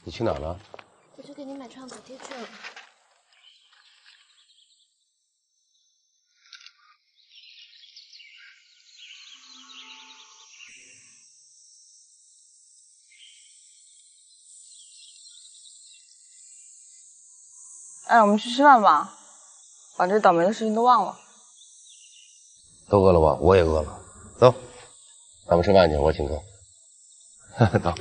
你去哪儿了？我去给你买创可贴去了。哎，我们去吃饭吧，把这倒霉的事情都忘了。都饿了吧？我也饿了。走，咱们吃饭去，我请客。走。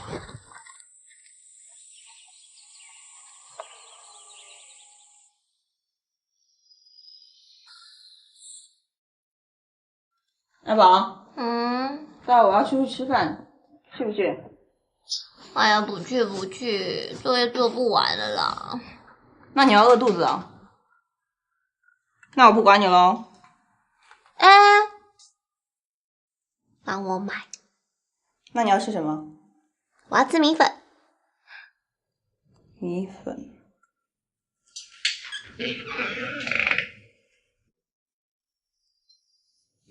哎宝，待会儿我要出去吃饭，去不去？哎呀，不去不去，作业做不完了啦。那你要饿肚子啊？那我不管你喽。哎，帮我买。那你要吃什么？我要吃米粉。米粉。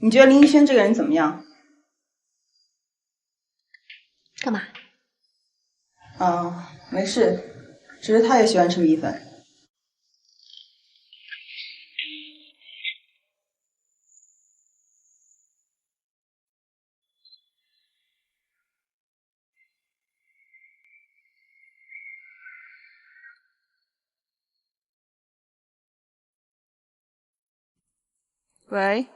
你觉得林一轩这个人怎么样？干嘛？没事，只是他也喜欢吃米粉。喂，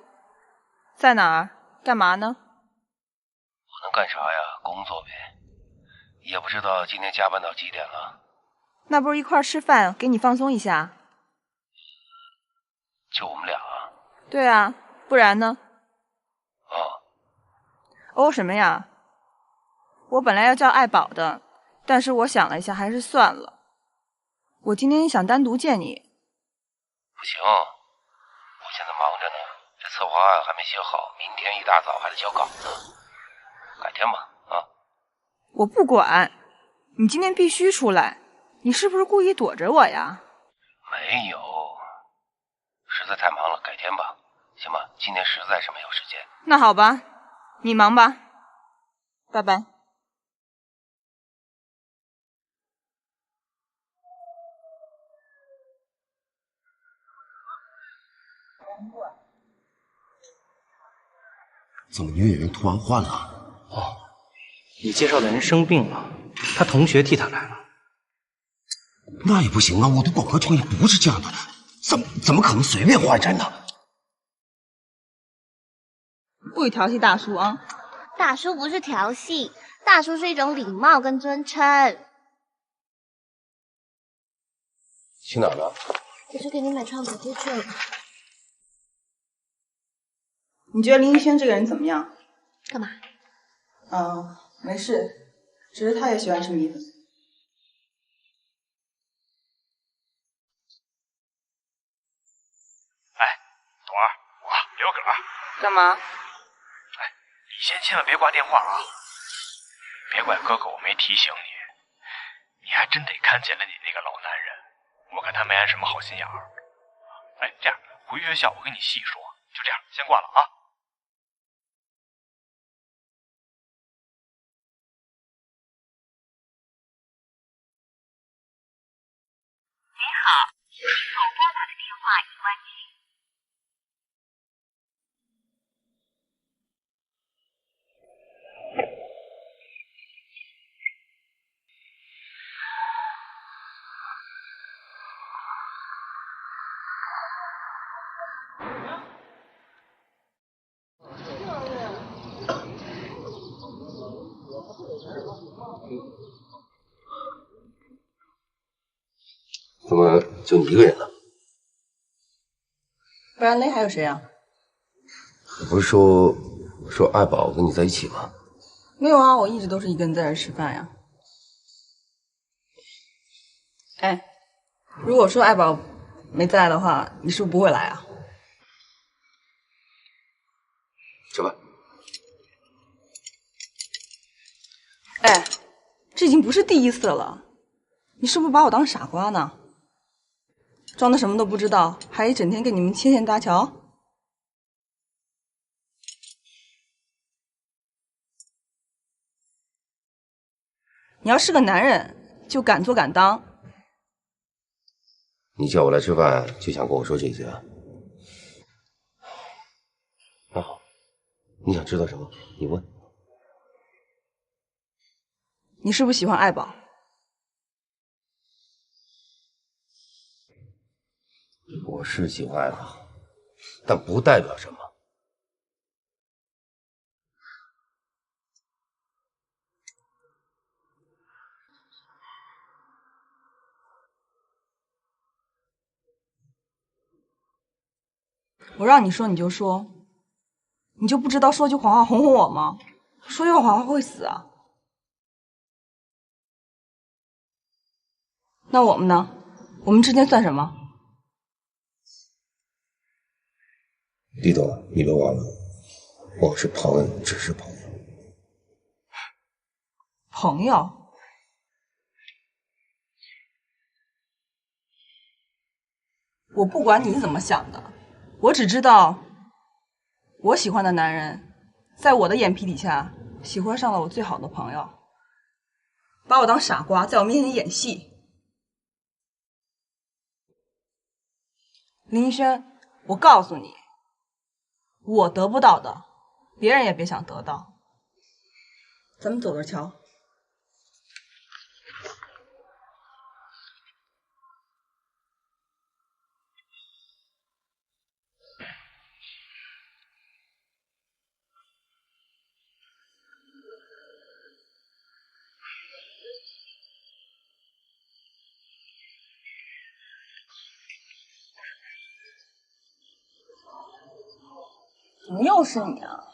在哪儿？干嘛呢？我能干啥呀？工作呗。也不知道今天加班到几点了。那不是一块儿吃饭，给你放松一下？就我们俩啊？对啊，不然呢？哦什么呀？我本来要叫爱宝的，但是我想了一下，还是算了。我今天想单独见你。不行，我现在忙着呢，这策划案还没写好，明天一大早还得交稿子。改天吧，啊。我不管，你今天必须出来。你是不是故意躲着我呀？没有，实在太忙了，改天吧，行吧？今天实在是没有时间。那好吧，你忙吧，拜拜。怎么女演员突然换了？哦，你介绍的人生病了，他同学替他来了。那也不行啊！我的广告创意不是这样的，怎么可能随便换人呢？不许调戏大叔啊！大叔不是调戏，大叔是一种礼貌跟尊称。去哪儿了？我去给你买创可贴去了。你觉得林一轩这个人怎么样？干嘛？没事，只是他也喜欢吃米粉。哎，朵儿，我刘葛。干嘛？哎，你先千万别挂电话啊！别怪哥哥我没提醒你，你还真得看见了你那个老男人，我看他没安什么好心眼儿。哎，这样回学校我跟你细说，就这样，先挂了啊。您好，请后拨打的电话已关机。怎么就你一个人呢？不然嘞还有谁啊？你不是说爱宝跟你在一起吗？没有啊，我一直都是一个人在这吃饭呀。哎，如果说爱宝没在的话，你是不是不会来啊？吃饭。哎，这已经不是第一次了，你是不是把我当傻瓜呢？装的什么都不知道，还一整天跟你们牵线搭桥。你要是个男人，就敢做敢当。你叫我来吃饭，就想跟我说这些啊？那好，你想知道什么？你问。你是不是喜欢爱宝？我是喜欢爱宝，但不代表什么。我让你说你就说，你就不知道说句谎话哄哄我吗？说句谎话会死啊！那我们呢？我们之间算什么？李董，你别忘了，我是朋友，只是朋友。朋友？我不管你怎么想的，我只知道，我喜欢的男人，在我的眼皮底下喜欢上了我最好的朋友，把我当傻瓜，在我面前演戏。林一轩，我告诉你，我得不到的，别人也别想得到。咱们走着瞧。怎么又是你啊？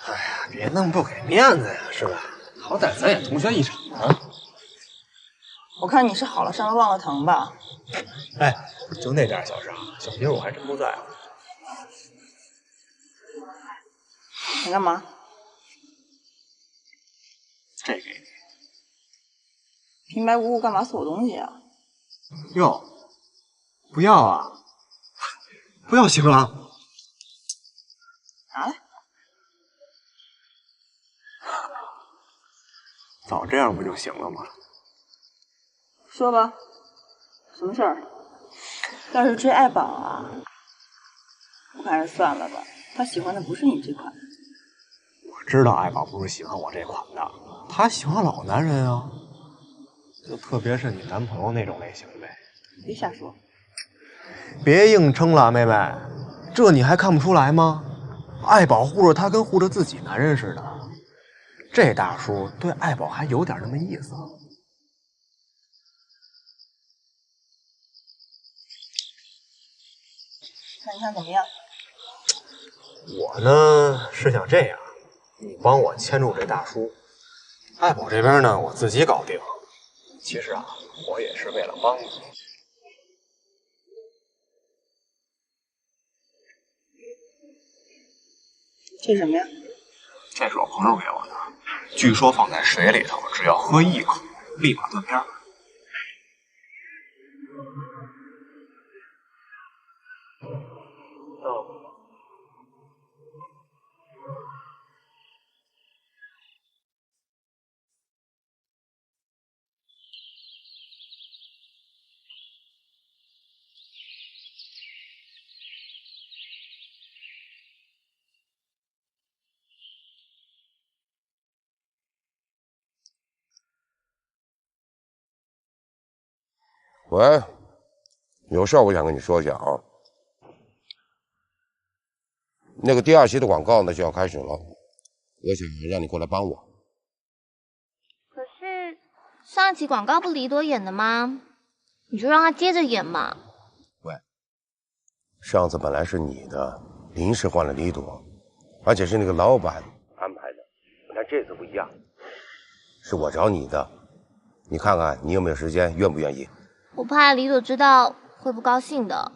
哎呀，别那么不给面子呀，是吧？好歹咱也同学一场啊。我看你是好了伤了忘了疼吧？哎，就那点小事啊，小妮儿我还真不在乎。你干嘛？这给你。平白无故干嘛送我东西啊？哟，不要啊！不要行了。拿来。早这样不就行了吗？说吧，什么事儿？要是追爱宝啊，我看还是算了吧。他喜欢的不是你这款。我知道爱宝不是喜欢我这款的，他喜欢老男人啊，就特别是你男朋友那种类型呗。别瞎说。别硬撑了，妹妹，这你还看不出来吗？爱宝护着他跟护着自己男人似的，这大叔对爱宝还有点那么意思。那你想怎么样？我呢是想这样，你帮我牵住这大叔，爱宝这边呢我自己搞定。其实啊，我也是为了帮你。这是什么呀？这是我朋友给我的，据说放在水里头，只要喝一口，立马断片。喂，有事儿我想跟你说一下啊。那个第2期的广告呢就要开始了，我想让你过来帮我。可是上一期广告不李朵演的吗？你就让他接着演嘛。喂，上次本来是你的，临时换了李朵，而且是那个老板安排的。但这次不一样，是我找你的，你看看你有没有时间，愿不愿意？我怕李朵知道会不高兴的。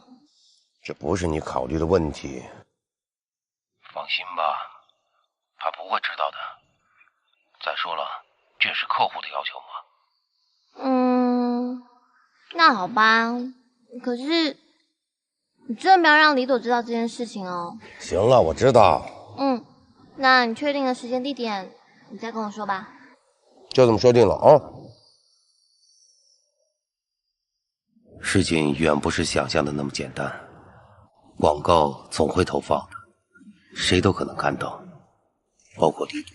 这不是你考虑的问题。放心吧，他不会知道的。再说了，这是客户的要求嘛。那好吧。可是你真的不要让李朵知道这件事情哦。行了，我知道。那你确定了时间地点，你再跟我说吧。就这么说定了啊。事情远不是想象的那么简单。广告总会投放的，谁都可能看到，包括李董。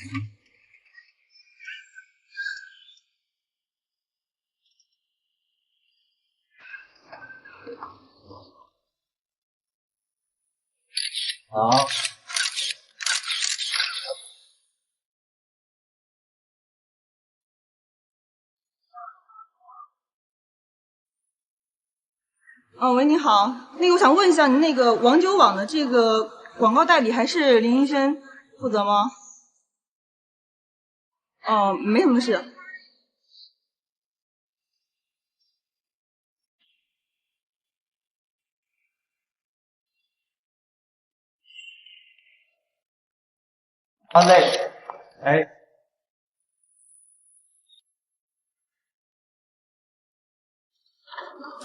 好。喂，你好，我想问一下，你那个王九网的这个广告代理还是林医生负责吗？哦，没什么事。阿累，哎，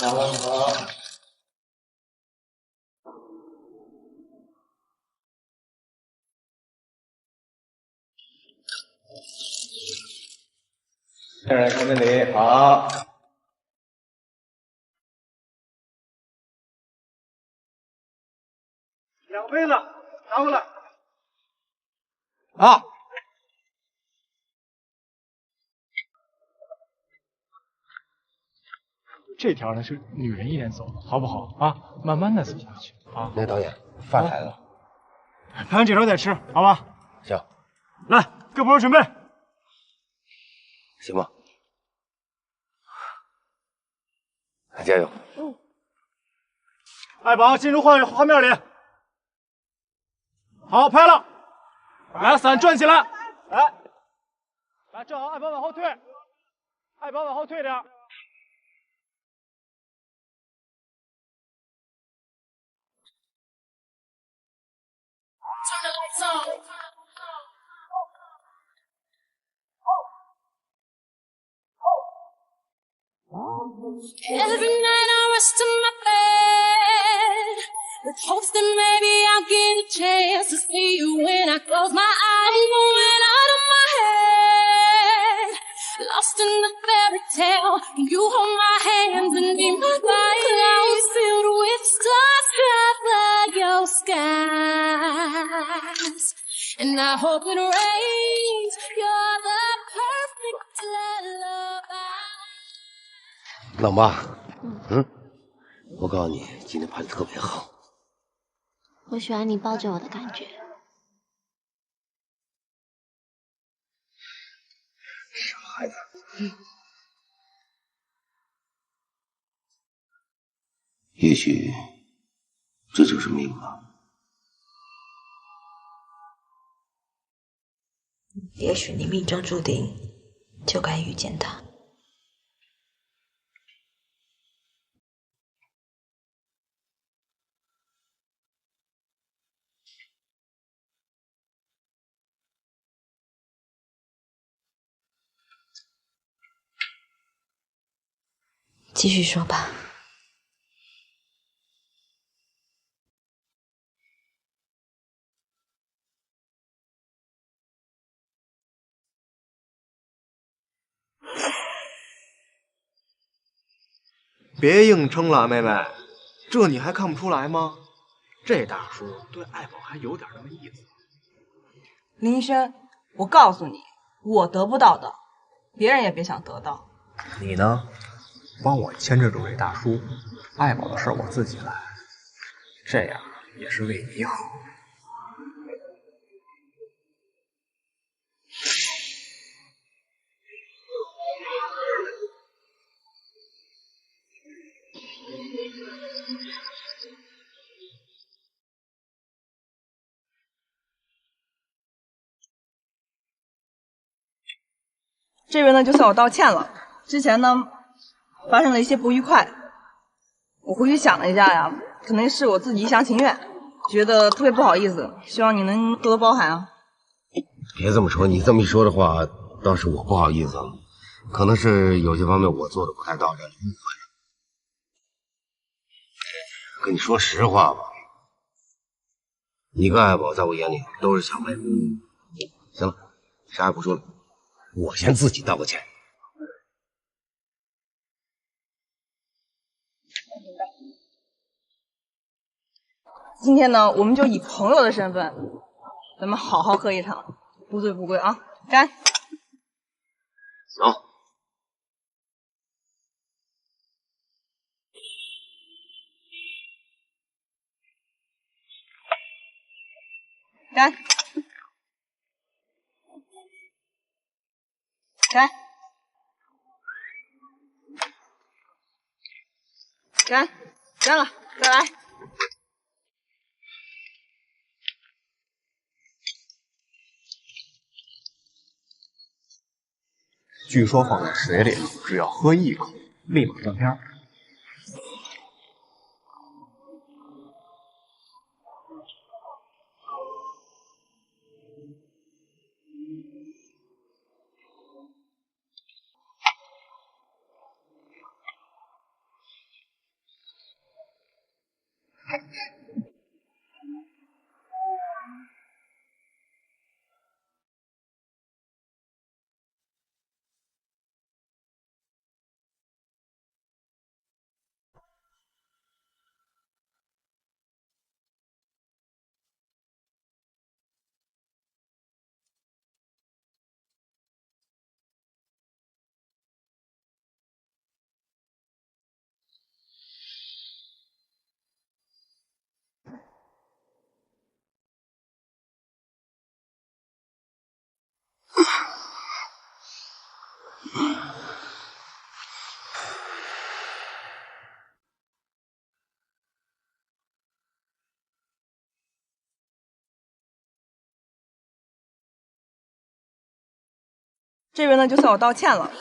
两万盒。客人看这里，好。两杯子，拿过来。啊。这条呢是女人一点走，好不好啊？慢慢的走下去啊。那导演，饭来了，拍完这条再吃，好吧？行，来，各部门准备。行吧。加油！爱宝进入画面里。好，拍了。来，伞转起来。来，正好，爱宝往后退。爱宝往后退点。Every night I rush to my bed with hopes that maybe I'll get a chance to see you when I close my eyes. I'm going out of my head, lost in the fairy tale. You hold my hands and be my guide. Clouds filled with stars cover your skies, and I hope it rains. You're the perfect lullaby. 老妈，我告诉你，今天拍的特别好。我喜欢你抱着我的感觉。傻孩子。也许这就是命吧。也许你命中注定就该遇见他。继续说吧。别硬撑了，妹妹，这你还看不出来吗？这大叔对爱宝还有点那么意思。林医生，我告诉你，我得不到的，别人也别想得到。你呢？帮我牵着这位大叔，爱宝的事我自己来，这样也是为你好。这边呢，就算我道歉了。之前呢，发生了一些不愉快，我回去想了一下呀，可能是我自己一厢情愿，觉得特别不好意思，希望你能多多包涵啊。别这么说，你这么一说的话，倒是我不好意思了，可能是有些方面我做的不太到，让你误会了。跟你说实话吧，你跟爱宝在我眼里都是小妹妹。行了，啥也不说了，我先自己道个歉。今天呢，我们就以朋友的身份，咱们好好喝一场，不醉不归啊！干！走。干！干！干！干了，再来！据说放在水里，只要喝一口，立马断片。这边呢，就算我道歉了。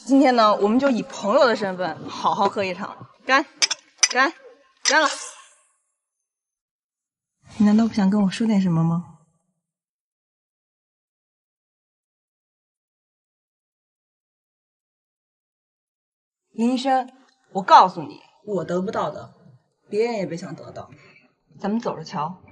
今天呢，我们就以朋友的身份，好好喝一场。干！干！干了！你难道不想跟我说点什么吗？林医生，我告诉你，我得不到的，别人也别想得到。咱们走着瞧。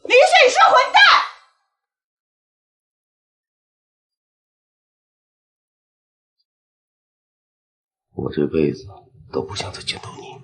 林氏，你是混蛋！我这辈子都不想再见到你。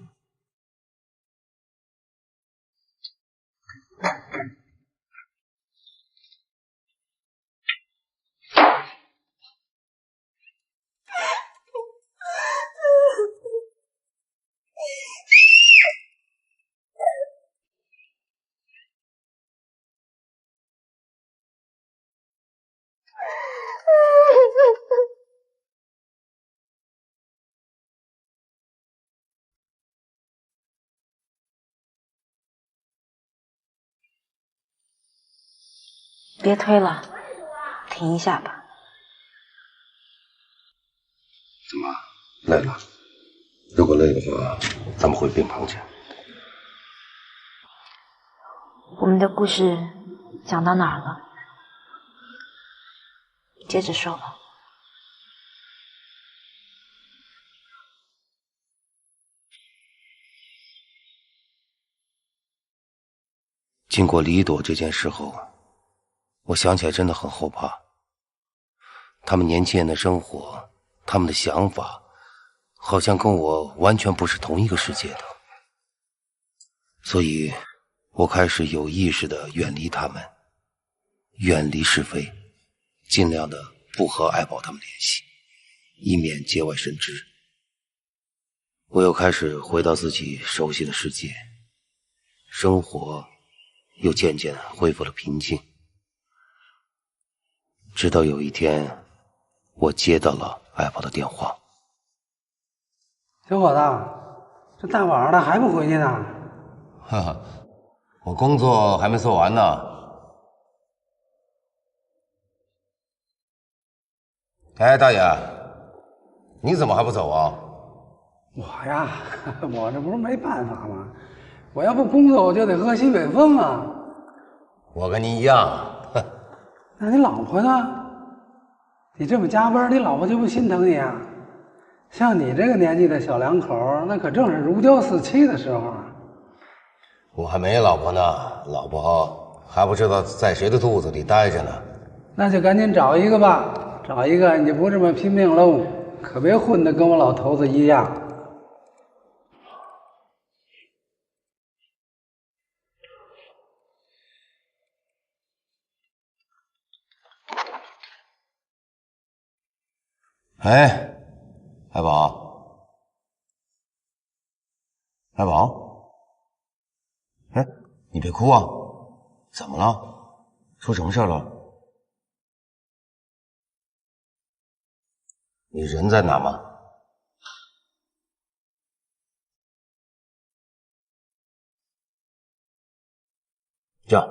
别推了，停一下吧。怎么累了？如果累的话，咱们回病房去。我们的故事讲到哪儿了？接着说吧。经过李朵这件事后，我想起来真的很后怕。他们年轻人的生活，他们的想法，好像跟我完全不是同一个世界的。所以，我开始有意识地远离他们，远离是非，尽量的不和爱宝他们联系，以免节外生枝。我又开始回到自己熟悉的世界，生活又渐渐恢复了平静。直到有一天，我接到了爱宝的电话。小伙子，这大晚上的还不回去呢？哈哈，我工作还没做完呢。哎，大爷，你怎么还不走啊？我呀，我这不是没办法吗？我要不工作，我就得喝西北风啊。我跟您一样。那你老婆呢？你这么加班，你老婆就不心疼你啊？像你这个年纪的小两口，那可正是如胶似漆的时候啊。我还没老婆呢，老婆还不知道在谁的肚子里待着呢。那就赶紧找一个吧，找一个你就不这么拼命喽，可别混得跟我老头子一样。哎，海宝，海宝，哎，你别哭啊，怎么了？出什么事了？你人在哪吗？这样，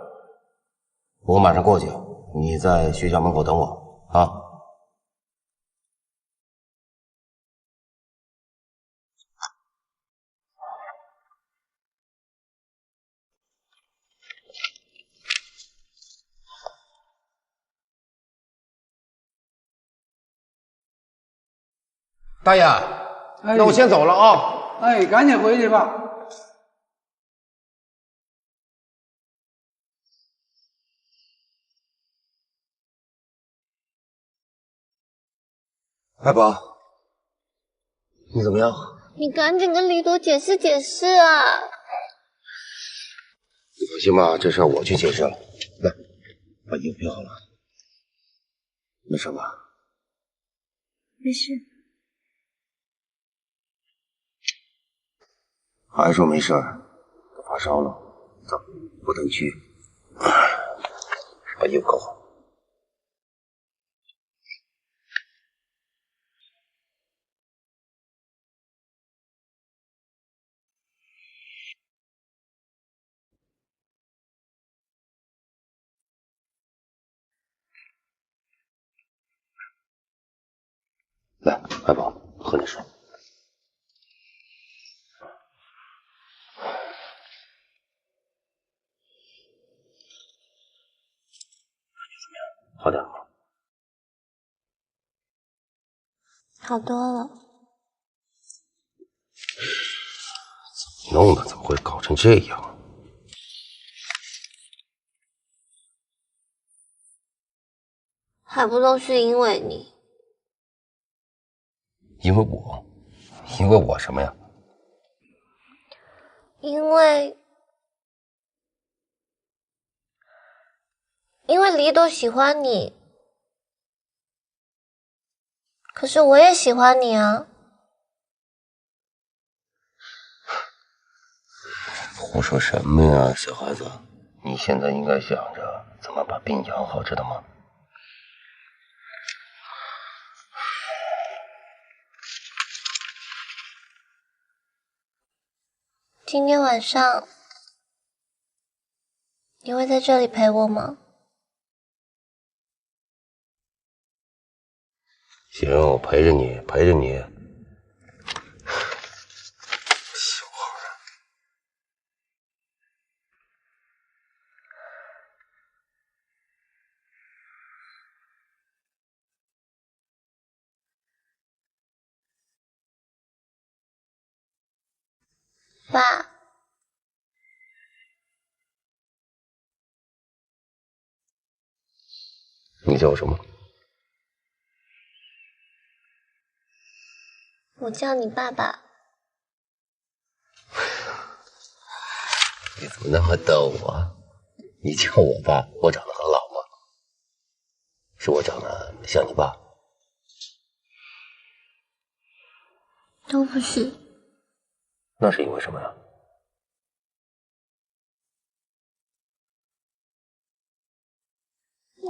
我马上过去，你在学校门口等我啊。大爷，那我先走了啊！哎，赶紧回去吧。海宝，你怎么样？你赶紧跟李朵解释解释啊！你放心吧，这事儿我去解释了。来，把衣服披好了。没事吧？没事。还说没事儿，都发烧了。走，我带你去。把衣服扣好。来，海宝，喝点水。好点吗？好多了。弄的怎么会搞成这样？还不都是因为你？因为我什么呀？因为李朵喜欢你，可是我也喜欢你啊。胡说什么呀，小孩子！你现在应该想着怎么把病养好，知道吗？今天晚上你会在这里陪我吗？行，我陪着你，陪着你。爸，你叫我什么？我叫你爸爸。你怎么那么逗啊？你叫我爸，我长得很老吗？是我长得像你爸？都不是。那是因为什么呀？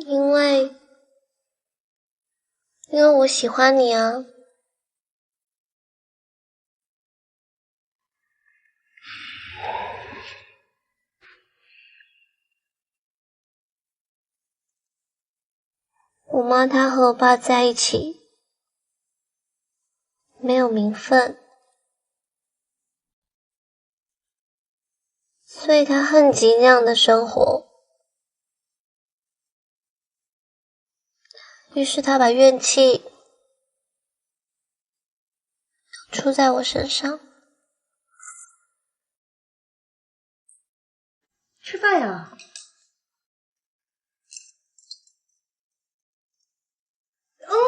因为我喜欢你啊。我妈她和我爸在一起，没有名分，所以她恨极那样的生活。于是她把怨气都出在我身上。吃饭呀？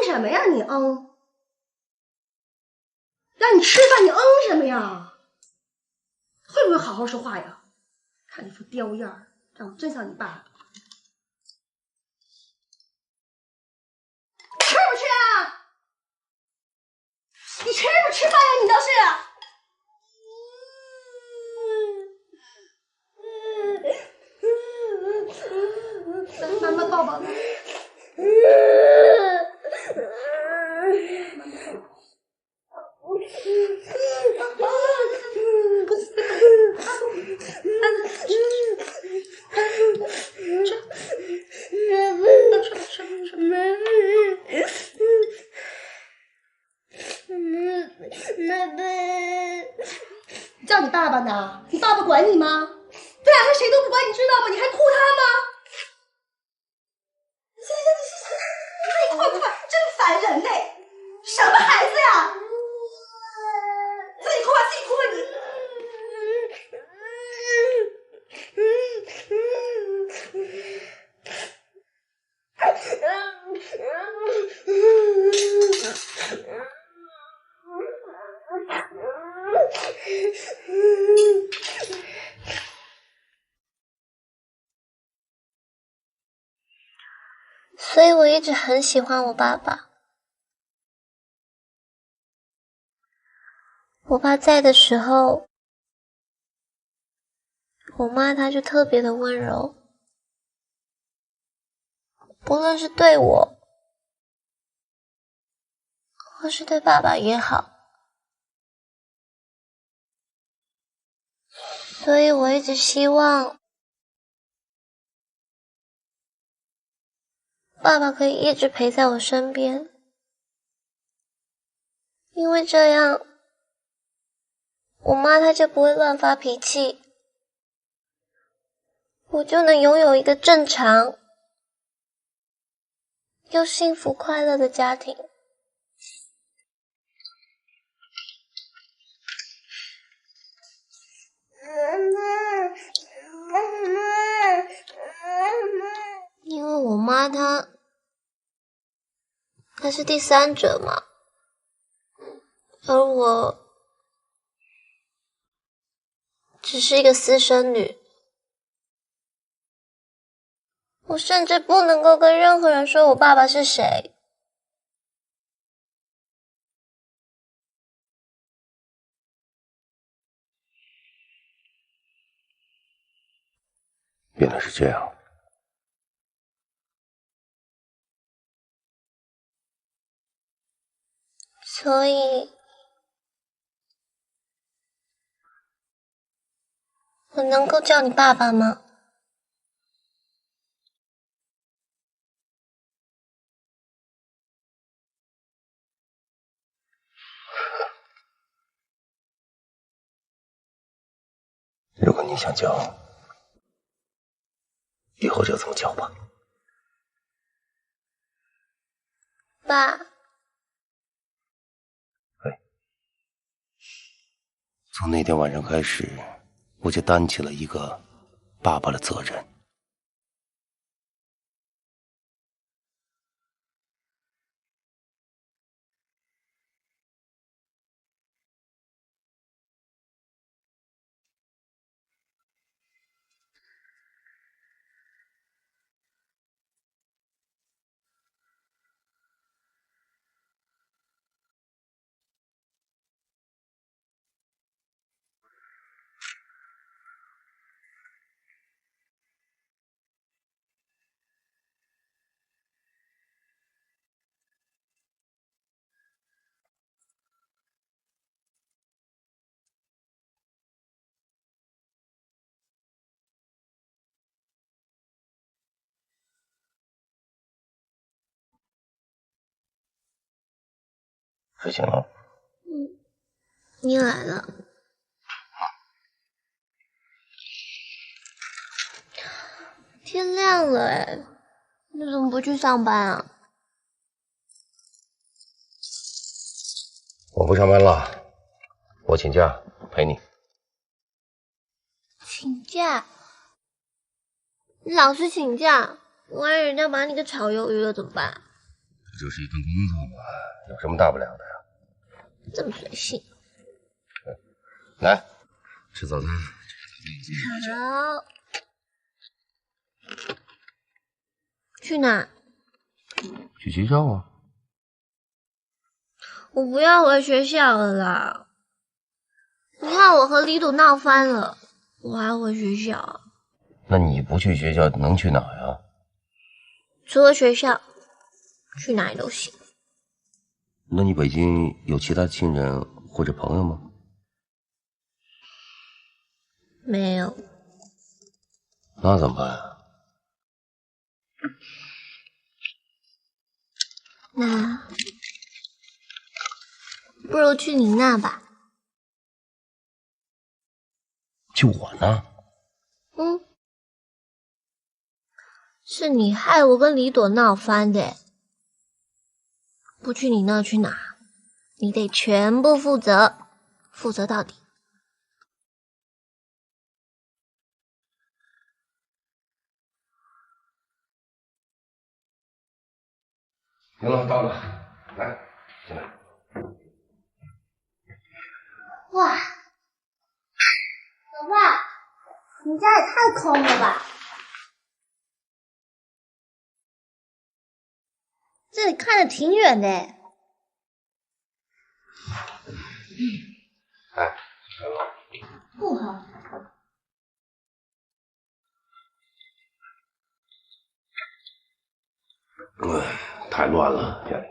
什么呀你让你吃饭你什么呀？会不会好好说话呀？看你副刁样儿，长得真像你爸爸。吃不吃啊？你吃不吃饭呀？你倒是。妈妈抱抱。叫你爸爸呢？你爸爸管你吗？对啊，他谁都不管，你知道吗？你还哭他吗？行，快，真烦人嘞！什么孩子呀？自己哭吧，自己哭吧你。所以我一直很喜欢我爸爸。我爸在的时候，我妈她就特别的温柔，不论是对我，或是对爸爸也好。所以我一直希望爸爸可以一直陪在我身边，因为这样我妈她就不会乱发脾气，我就能拥有一个正常又幸福快乐的家庭。因为我妈她是第三者嘛，而我只是一个私生女，我甚至不能够跟任何人说我爸爸是谁。原来是这样。所以我能够叫你爸爸吗？如果你想叫，以后就这么叫吧。爸。从那天晚上开始，我就担起了一个爸爸的责任。睡醒了？你来了。天亮了哎，你怎么不去上班啊？我不上班了，我请假陪你。请假？你老是请假，万一人家把你给炒鱿鱼了怎么办？这就是一份工作嘛，有什么大不了的呀？这么随性。来，吃早餐。好。去哪？去学校啊。我不要回学校了啦！你看我和李赌闹翻了，我还要回学校啊？那你不去学校能去哪呀？除了学校，去哪里都行。那你北京有其他亲人或者朋友吗？没有。那怎么办啊？那不如去你那吧。去我那？是你害我跟李朵闹翻的，不去你那去哪？你得全部负责，负责到底。行了，到了，来，进来。哇，老爸，你家也太空了吧！这里看着挺远的。哎，不好。太乱了，家里。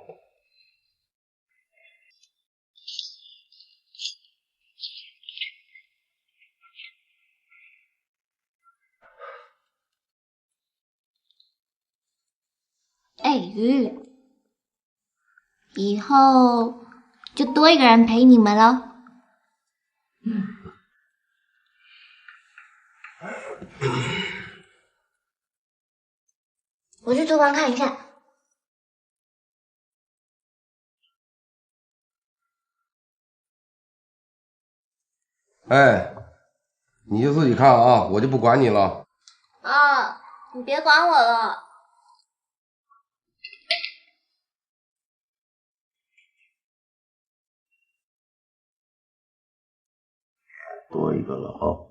哎，鱼，以后就多一个人陪你们了。我去厨房看一下。哎，你就自己看啊，我就不管你了。啊，你别管我了。多一个了啊。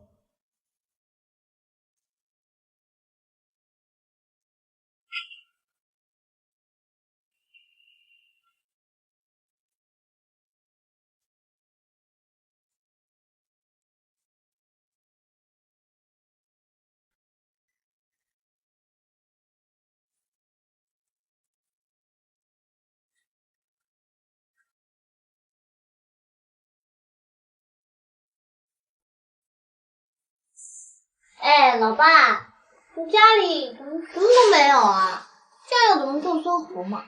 哎，老爸，你家里怎么什么都没有啊？这样要怎么过生活嘛？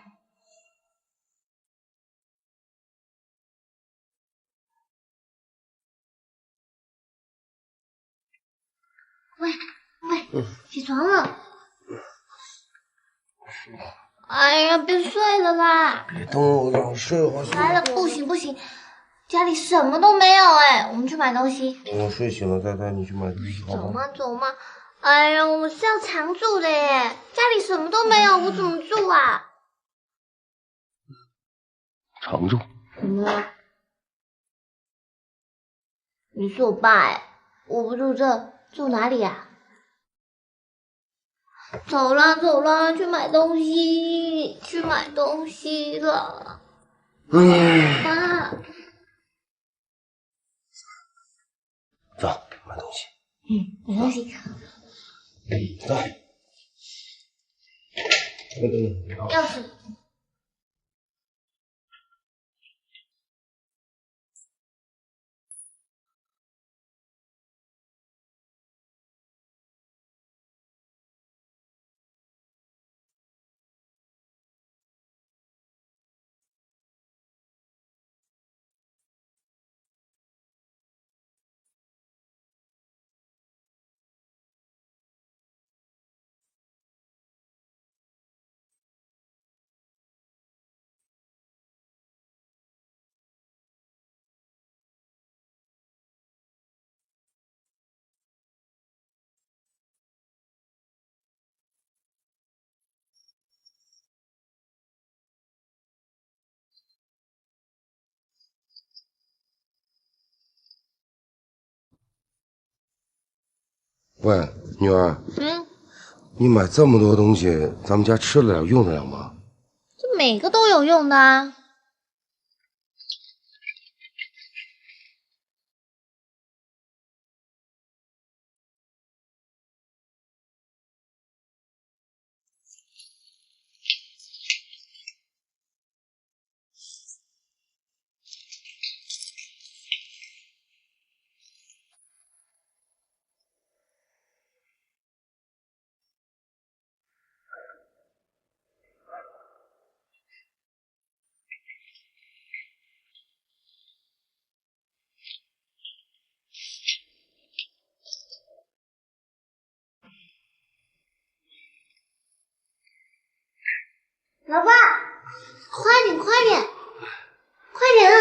喂，起床了！哎呀，别睡了啦！别动我，让我睡会儿。来了，不行，家里什么都没有哎，我们去买东西。我睡醒了再带你去买东西，好吗？走嘛！哎呀，我是要常住的耶，家里什么都没有，我怎么住啊？常住。怎么了？你是我爸哎，我不住这，住哪里啊？走啦，去买东西了。爸，走，买东西。买东西。走。钥匙。喂，女儿，嗯，你买这么多东西，咱们家吃得了用得了吗？这每个都有用的啊。老爸，快点，快点，快点啊！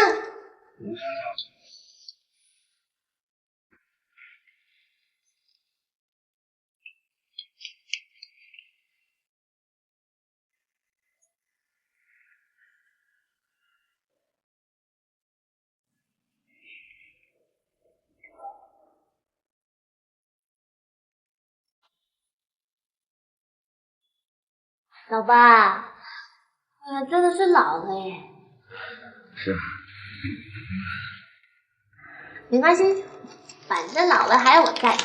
老爸，真的是老了耶。是啊。没关系，反正老了还有我在。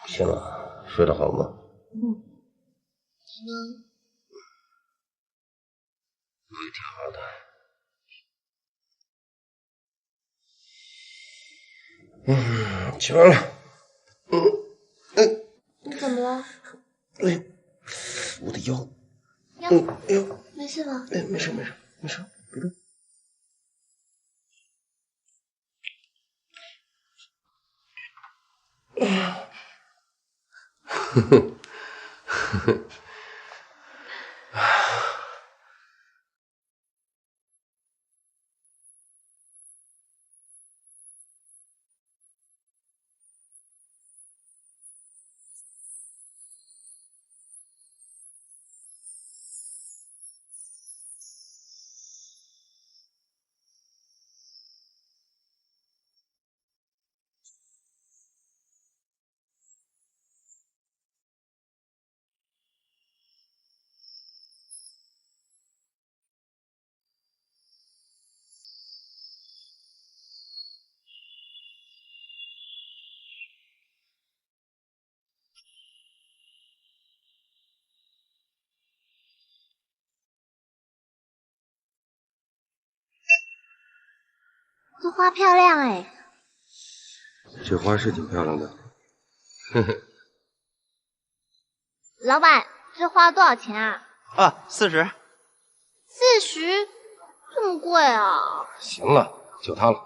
行了，睡得好吗？我也挺好的。起来了。你怎么了？哎，我的腰。哎呦，没事吧？哎，没事没事没事，别动。呵呵呵呵。这花漂亮哎。这花是挺漂亮的。呵呵。老板，这花多少钱啊？40。40？这么贵啊？行了，就它了。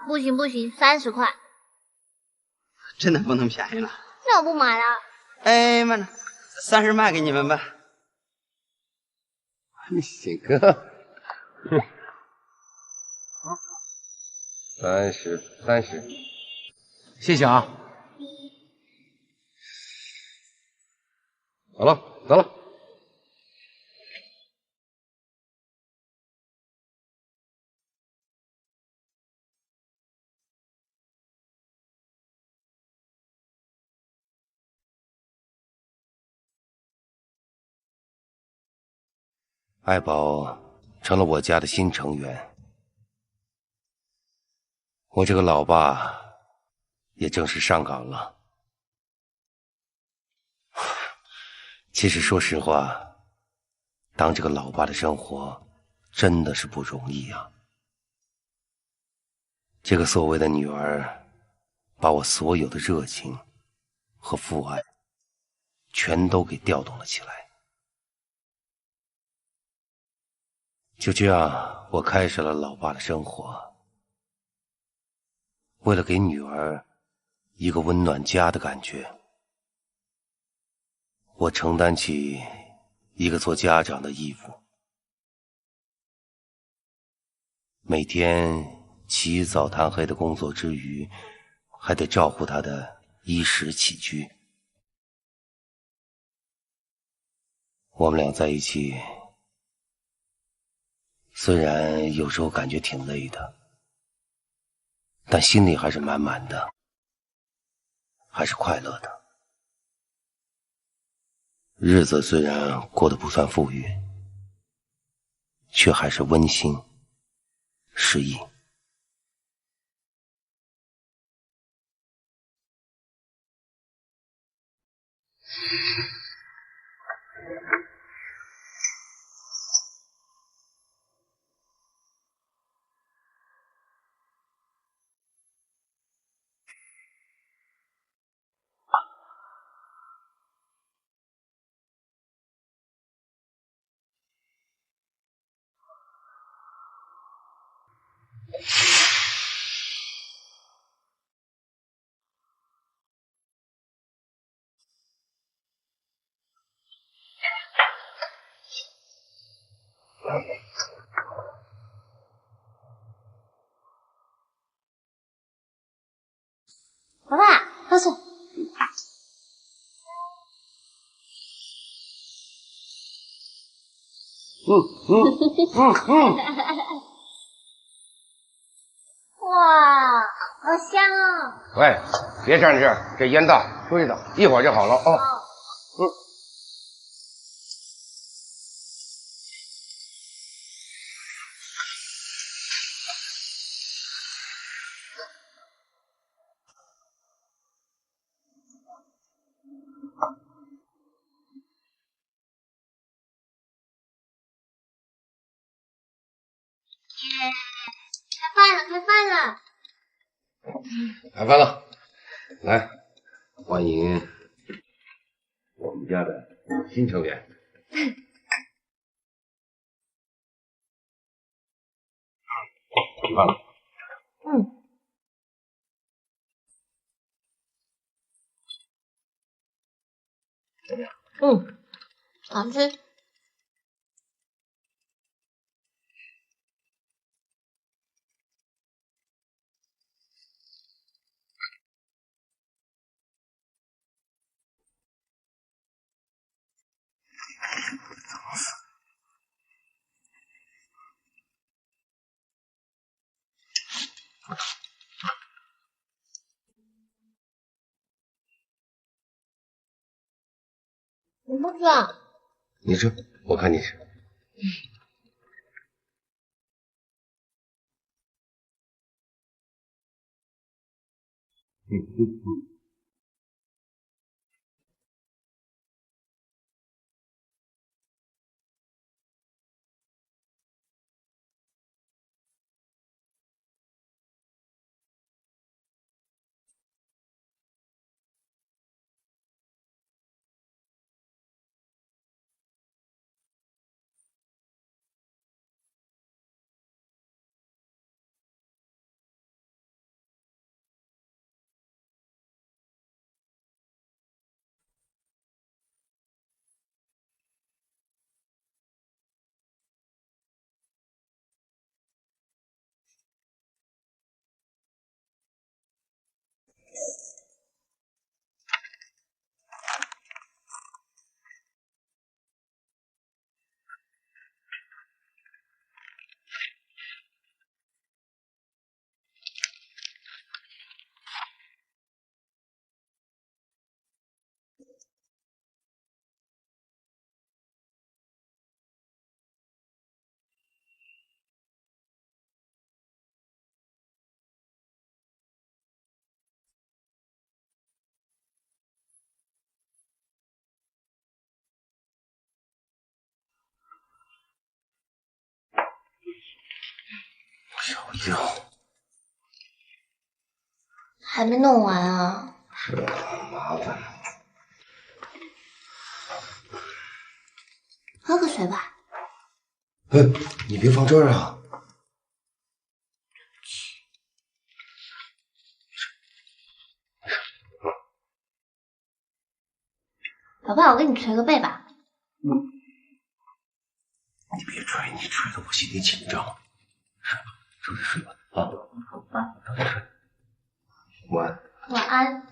不行，30块。真的不能便宜了？那我不买了。哎，慢着，30卖给你们吧。喜哥，哼，30，谢谢啊。好了，走了。爱宝成了我家的新成员，我这个老爸也正式上岗了。其实说实话，当这个老爸的生活真的是不容易啊。这个所谓的女儿，把我所有的热情和父爱全都给调动了起来。就这样，我开始了老爸的生活。为了给女儿一个温暖家的感觉，我承担起一个做家长的义务，每天起早贪黑的工作之余，还得照顾她的衣食起居。我们俩在一起，虽然有时候感觉挺累的，但心里还是满满的，还是快乐的。日子虽然过得不算富裕，却还是温馨适意。老爸，喝水。哇，好香哦！喂，别站这儿，这烟大，吹的，一会儿就好了啊。开饭了！开饭了，来，欢迎我们家的新成员。吃饭了。好吃。我不吃。你吃，我看你吃。手硬。还没弄完啊？是啊，麻烦。喝个水吧。你别放这儿啊。宝宝，我给你捶个背吧。你别吹，你吹的我心里紧张。睡吧，睡吧啊。好吧。早点睡。晚安。晚安。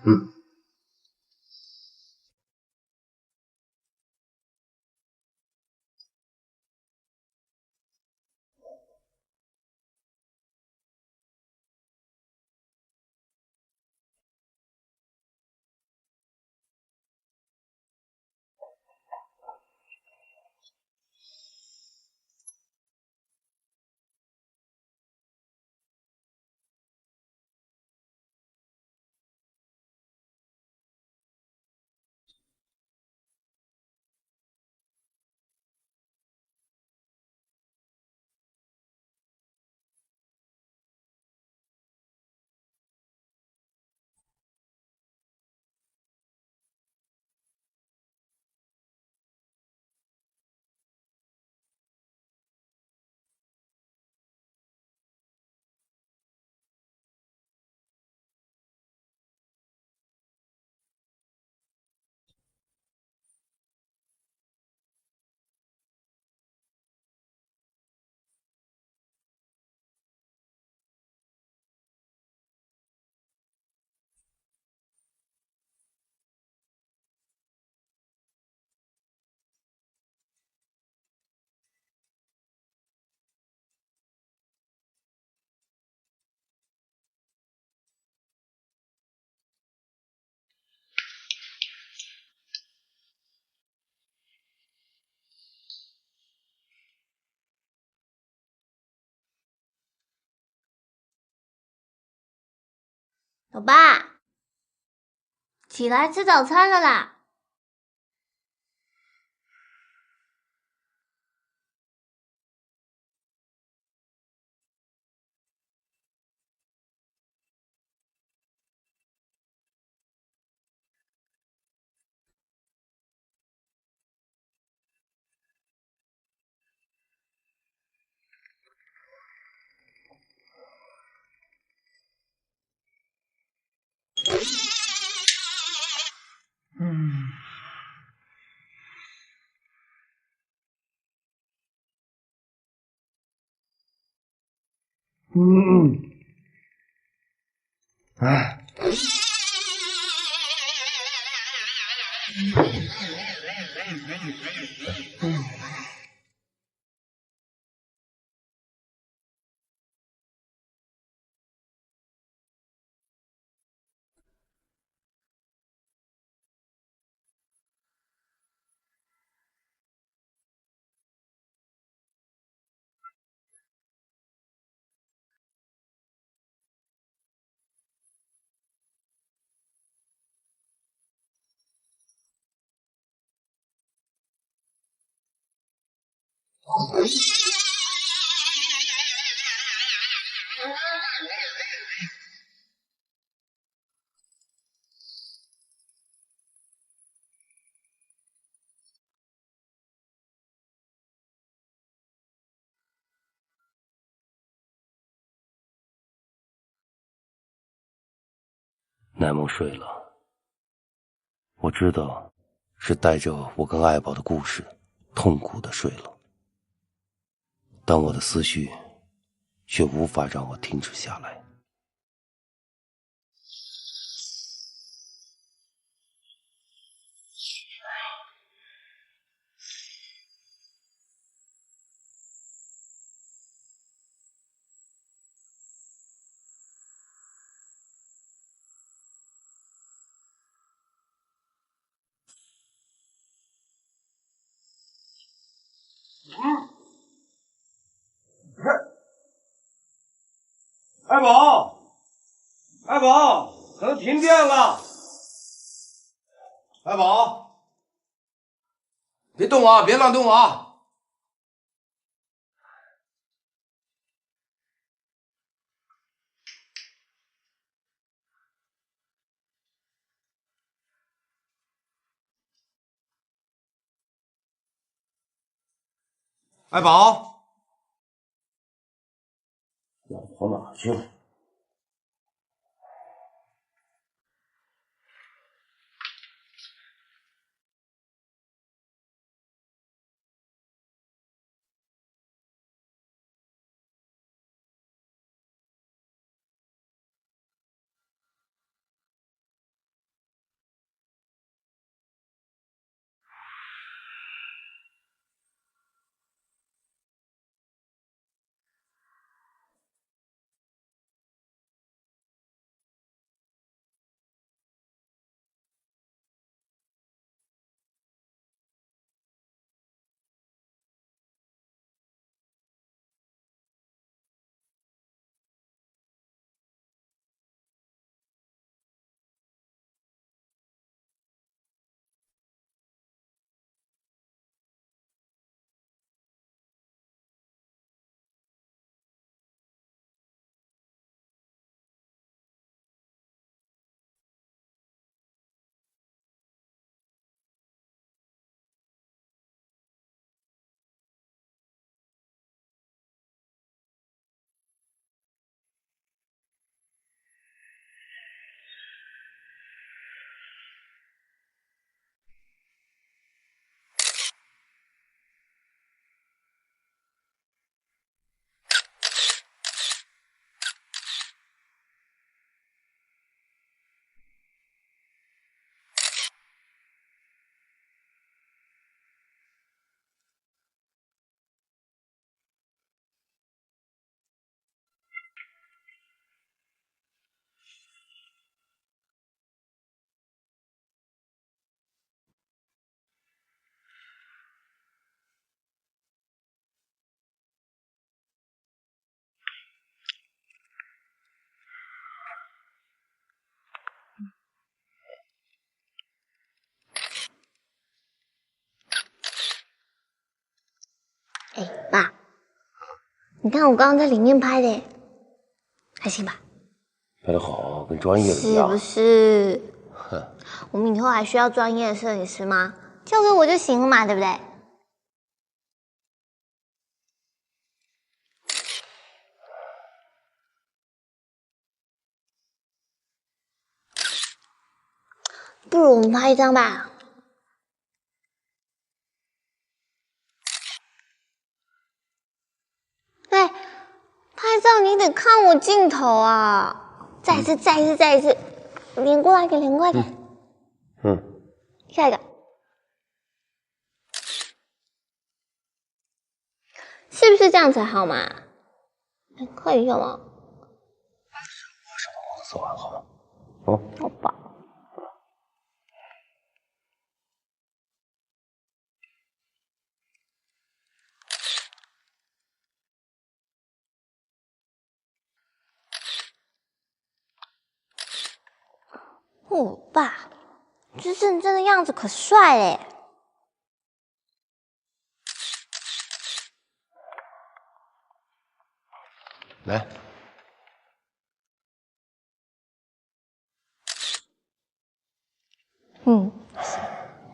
老爸，起来吃早餐了啦！哎。奈梦睡了，我知道是带着我跟爱宝的故事痛苦的睡了，但我的思绪却无法让我停止下来。爱宝，爱宝，可能停电了。爱宝，别动啊，别乱动啊！爱宝，老婆跑哪去了？哎，爸，你看我刚刚在里面拍的，还行吧？拍得好，跟专业的一样。是不是？哼，我们以后还需要专业的摄影师吗？交给我就行了嘛，对不对？不如我们拍一张吧。哎，拍照你得看我镜头啊！再一次，连过来一点，连过来一点。下一个，是不是这样才好嘛？快一下嘛！我手头工作做完好吗？哦，好吧。我爸，这认真的样子可帅嘞！来，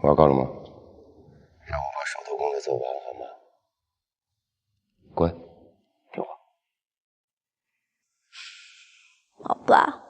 玩够了吗？让我把手头工作做完好吗？乖，听话。好吧。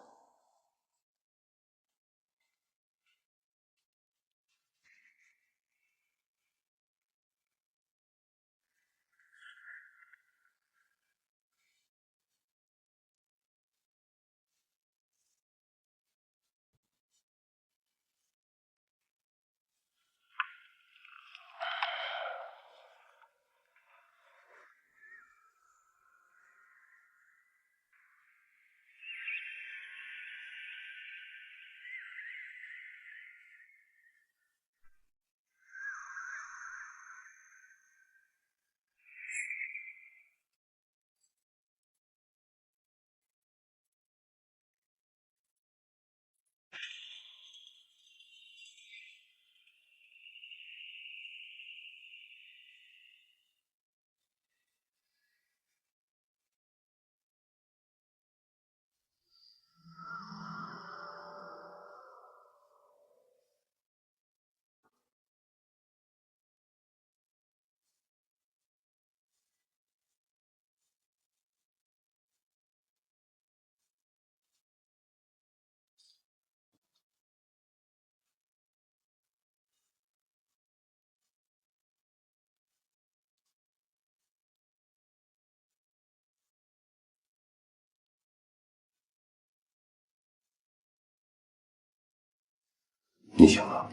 你醒了。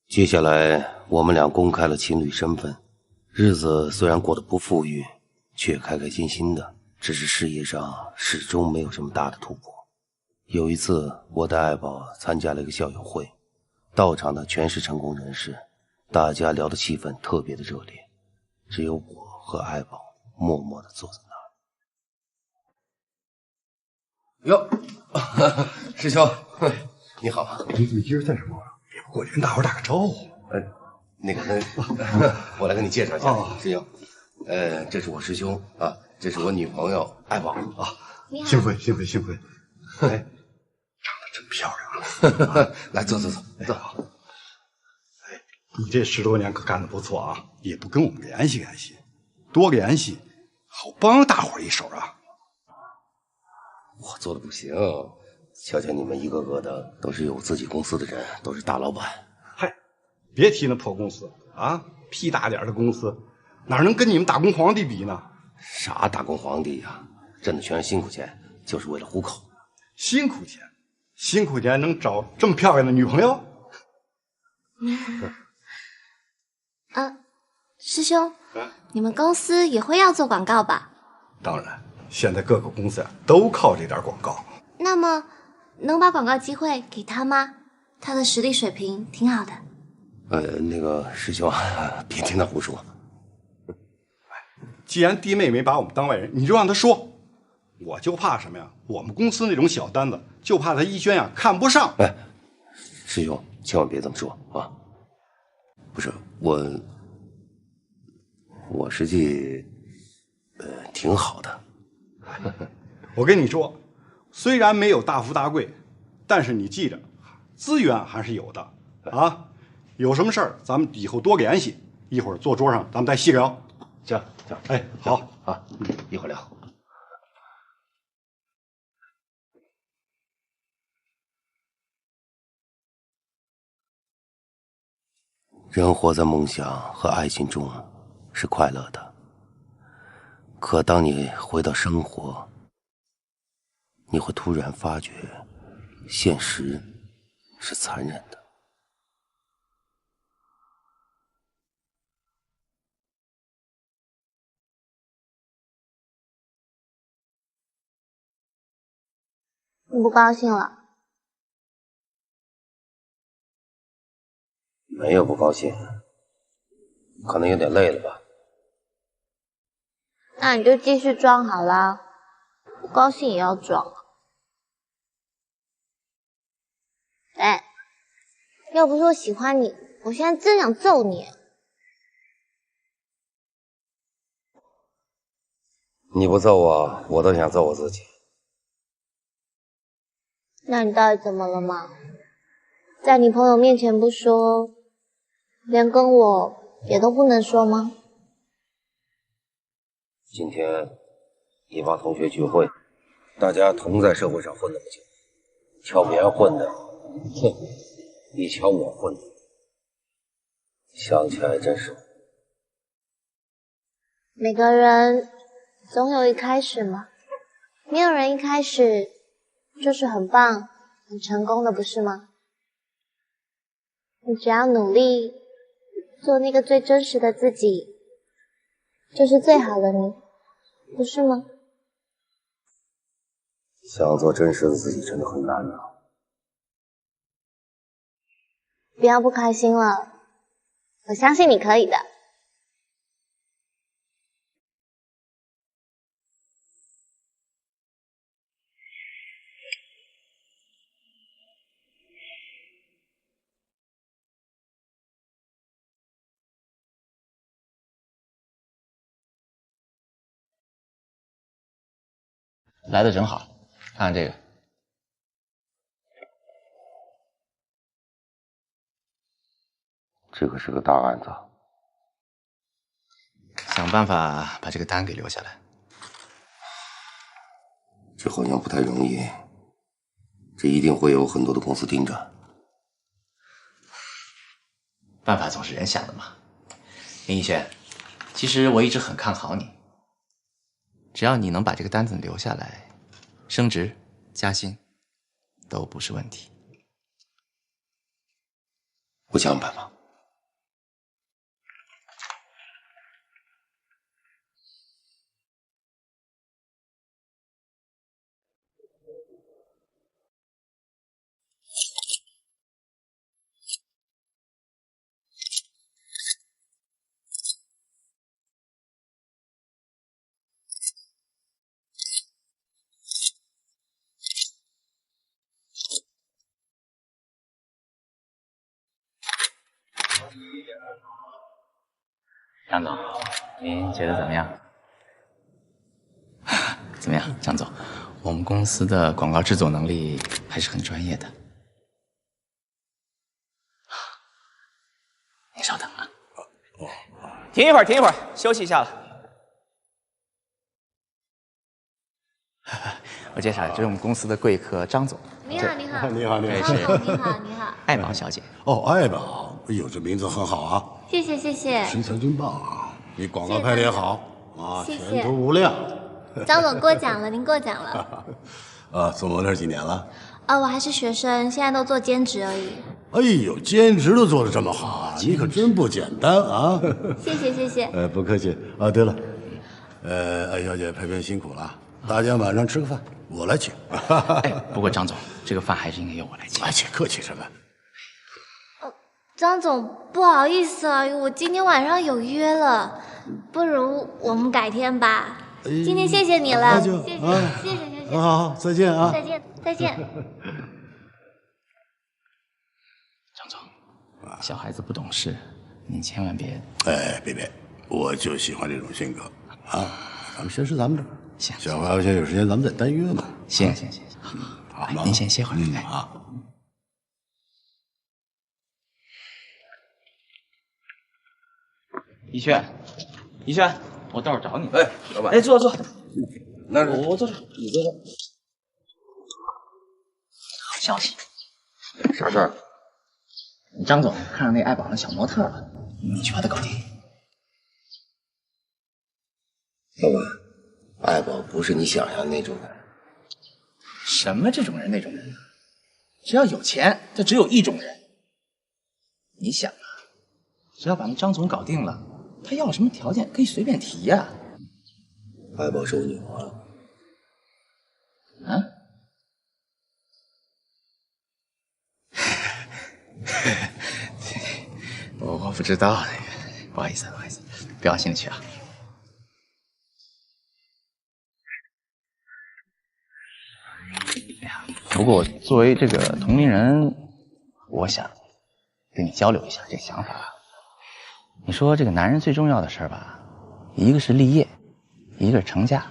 接下来，我们俩公开了情侣身份，日子虽然过得不富裕，却开开心心的。只是事业上始终没有什么大的突破。有一次，我带爱宝参加了一个校友会，到场的全是成功人士，大家聊的气氛特别的热烈，只有我和爱宝默默地坐在那儿。哟，师兄，你好。你今儿在什么？也不过去跟大伙打个招呼。我来跟你介绍一下，师兄。这是我师兄啊，这是我女朋友爱宝啊。幸会。哎，长得真漂亮。来，坐。哎，你这10多年可干得不错啊，也不跟我们联系联系，多联系，好帮大伙一手啊。我做的不行，瞧瞧你们一个个的都是有自己公司的人，都是大老板。嗨，别提那破公司啊，屁大点的公司，哪能跟你们打工皇帝比呢？啥打工皇帝呀，挣的全是辛苦钱，就是为了糊口。辛苦钱能找这么漂亮的女朋友？师兄，你们公司也会要做广告吧？当然，现在各个公司都靠这点广告。那么，能把广告机会给他吗？他的实力水平挺好的。那个师兄，别听他胡说。既然弟妹没把我们当外人，你就让他说。我就怕什么呀？我们公司那种小单子，就怕他一轩呀看不上。哎，师兄，千万别这么说啊！不是我实际挺好的。我跟你说，虽然没有大富大贵，但是你记着，资源还是有的啊。有什么事儿，咱们以后多联系。一会儿坐桌上，咱们再细聊。行，哎，好啊，一会儿聊。人活在梦想和爱情中是快乐的，可当你回到生活，你会突然发觉，现实是残忍的。你不高兴了？没有不高兴，可能有点累了吧。那你就继续装好啦，不高兴也要装。哎，要不是我喜欢你，我现在真想揍你。你不揍我，我都想揍我自己。那你到底怎么了嘛？在你朋友面前不说，连跟我也都不能说吗？今天一帮同学聚会，大家同在社会上混那么久，瞧别人混的，哼，比瞧我混的，想起来真是。每个人总有一开始嘛，没有人一开始就是很棒、很成功的，不是吗？你只要努力做那个最真实的自己，就是最好的你，不是吗？想做真实的自己真的很难啊。不要不开心了，我相信你可以的。来的正好，看看这个。这可是个大案子，想办法把这个单给留下来。这好像不太容易，这一定会有很多的公司盯着。办法总是人想的嘛。林逸轩，其实我一直很看好你。只要你能把这个单子留下来，升职加薪都不是问题。我想想办法。张总，您觉得怎么样？怎么样，张总？我们公司的广告制作能力还是很专业的。您稍等啊。停一会儿，停一会儿，休息一下了。我介绍，这是我们公司的贵客张总。你好，你好，你好，你好，这是你好，你好。爱宝小姐。哦，爱宝，哎呦，这名字很好啊。谢谢，谢谢。身材真棒啊！你广告拍的也好啊，谢谢前途无量。张总过奖了，您过奖了。做模特几年了？我还是学生，现在都做兼职而已。哎呦，兼职都做得这么好啊，你可真不简单啊！谢谢，谢谢。不客气啊。对了，艾小姐拍片辛苦了，大家晚上吃个饭，我来请。不过张总，这个饭还是应该由我来请。且客气什么？张总，不好意思啊，我今天晚上有约了，不如我们改天吧。今天谢谢你了，谢谢，谢谢，谢谢。好，再见啊！再见，再见。张总，小孩子不懂事，您千万别……别，我就喜欢这种性格啊！咱们先吃咱们的，行。小回先有时间咱们再单约嘛。行，好，您先歇会儿。啊。一轩，我到时候找你。老板。坐。那是我坐这，你坐这。好消息。啥事儿？张总看上那爱宝那小模特了，你去把他搞定。老板，爱宝不是你想象的那种人。什么这种人那种人？只要有钱，就只有一种人。你想啊，只要把那张总搞定了，他要什么条件可以随便提呀。爱宝是我女朋友。啊？我不知道那个，不好意思，不往心里去啊。哎呀，不过作为这个同龄人，我想跟你交流一下这想法。你说这个男人最重要的事儿吧，一个是立业，一个是成家，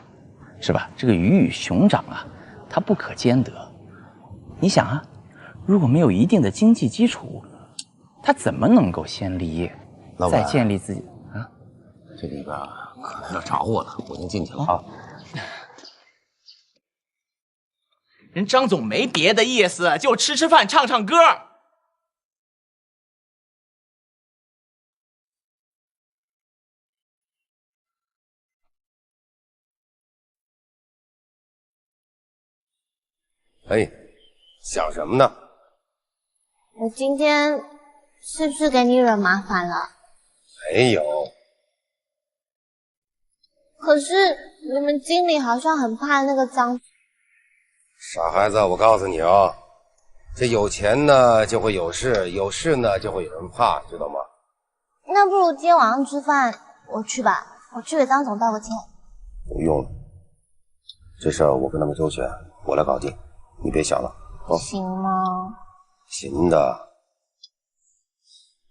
是吧？这个鱼与熊掌啊，它不可兼得。你想啊，如果没有一定的经济基础，他怎么能够先立业，再建立自己啊？这里边可能要查获了，我先进去了。好。人张总没别的意思，就吃饭唱唱歌。哎，想什么呢？我今天是不是给你惹麻烦了？没有。可是你们经理好像很怕那个张。傻孩子，我告诉你啊，这有钱呢就会有事，有事呢就会有人怕，知道吗？那不如今天晚上吃饭我去吧，我去给张总道个歉。不用了，这事儿我跟他们周旋，我来搞定，你别想了。哦，行吗？行的，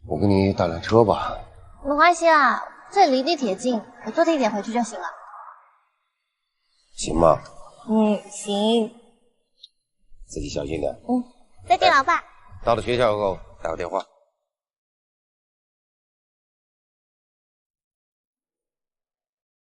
我给你打辆车吧。没关系啦，这里离地铁近，我坐地铁回去就行了。行吗？行。自己小心点。再见，老爸。到了学校后打个电话。